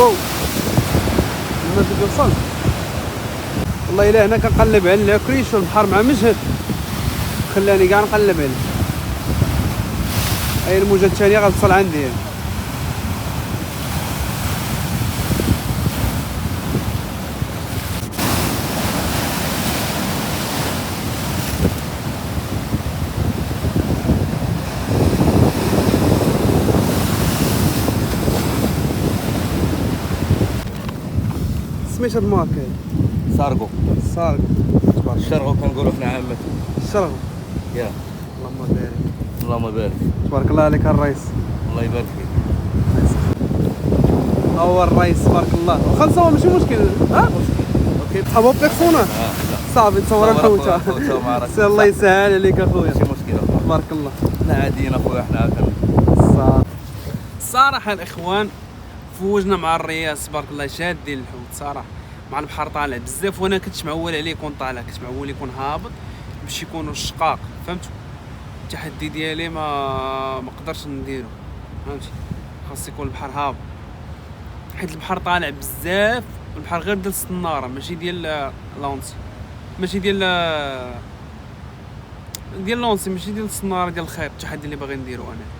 واو ما توصل والله. الا هنا كنقلب على العكريش والبحر مع مجهد خلاني كاع نقلب عليه. هاي الموجه الثانيه غتوصل عندي. سميت هاد الماركه سارغو. الشرغو كنقولوا حنا عامة. الشرغو. يا اللهم بارك. اللهم بارك. تبارك الله عليك الرئيس. الله يبارك فيك. هو الرئيس تبارك الله. واخا نصور ماشي مشكل. ها اوكي تحبوا بيرسوناج صافي نصور الحوته. سي الله يسهل عليك اخويا. ماشي مشكل تبارك الله. حنا عاديين اخويا حنا الصراحه الاخوان فوجنا مع الرياس تبارك الله شادين الحوت صراحه مع البحر طالع بزاف. وانا كنت معول عليه يكون طالع، كنت معول يكون هابط باش يكونوا الشقاق فهمتوا. التحدي ديالي ما قدرتش نديرو فهمتي، خاص يكون البحر هابط حيت البحر طالع بزاف. البحر غير ديال السناره ماشي ديال لونسي، ماشي ديال لونسي، ماشي ديال السناره ديال الخيط. التحدي اللي باغي نديرو انا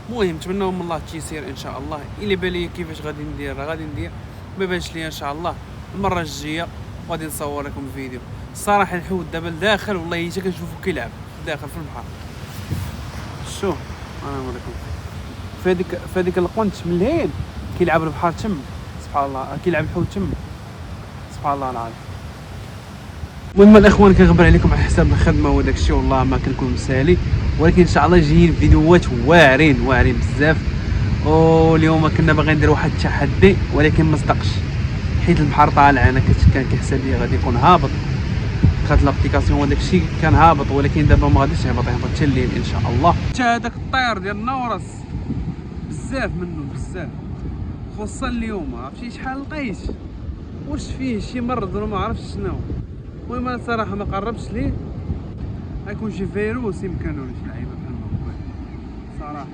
المهم نتمنوا من الله التيسير ان شاء الله. الا بالي كيفاش غادي ندير غادي ندير، ما بانش لي ان شاء الله المره الجايه غادي نصور لكم فيديو. الصراحه الحوت دابا داخل والله حتى كنشوفو كيلعب داخل في البحر. شوف انا نوريكم في هذيك القنت من الهيل كيلعب البحر تم سبحان الله، كيلعب الحوت تم سبحان الله العظيم. المهم الاخوان كنخبر عليكم على حساب الخدمه وداك الشيء والله ما كنكون مسالي، ولكن ان شاء الله جايين فيديوهات واعرين بزاف. واليوم كنا باغيين ندير واحد التحدي ولكن ما صدقش حيت البحر طالع. انا كان كيحسب لي غادي يكون هابط، دخلت لابليكاسيون وداك الشيء كان هابط، ولكن دابا ما غاديش يهبط حتى الليل ان شاء الله. هذاك الطير ديال النورس بزاف منه بزاف، خصوصا اليوم عرفتي شحال لقيت واش فيه شي مرض ولا ما عرفتش شنو. المهم انا صراحه ما قربتش ليه، غيكون شي فيروس يمكن ولا شي لعيبه بحال هكا صراحه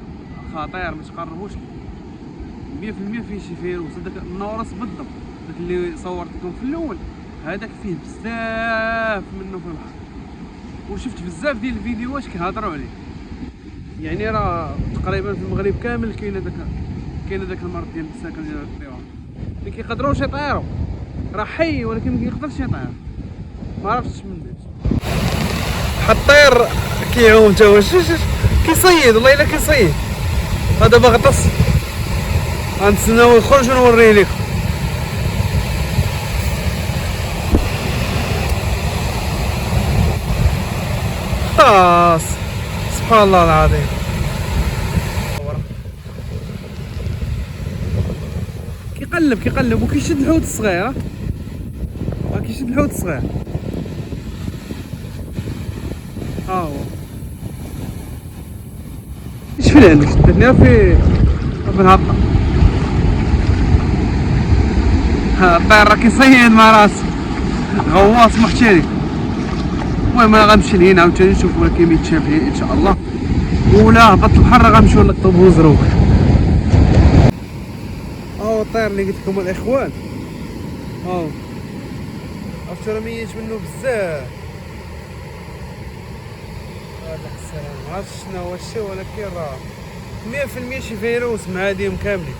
خطير ما تقربوش 100% فيه شي فيروس. هذاك النورس بالضبط داك اللي صورت لكم في الاول هذاك فيه بزاف منه في البحر، وشفت بزاف ديال الفيديوهات كيهضروا عليه. يعني راه تقريبا في المغرب كامل كاين هذاك المرض ديال الساكن ديال الطيور اللي كيقدروش يطيروا، راه حي ولكن ما كيقدرش يطير. ما عرفتش مناش واحد الطير كيعوم تا هو كيصيد والله الا كيصيد. هذا باغي غطس غنتسناو يخرج ونوريه لكم. خلاص سبحان الله العظيم. كيقلب وكيشد الحوت الصغير. كيشد الحوت الصغير. ها هو ايش فين عندك شدتني في الهبطه. ها الطير راه كيصيد مع راسو غواص محترف. المهم انا غنمشي لهنا عاوتاني نشوف ولا كاين متشابهين ان شاء الله، ولا هبط البحر راه غنمشيو نطلبو زروك. هاو الطير اللي قلت لكم الاخوان، هاو عرفتو راه ميت منه بزاف. هذاك السلام عرفت شنو هو الشيء، ولكن راه 100% شي فيروس معاديهم كاملين.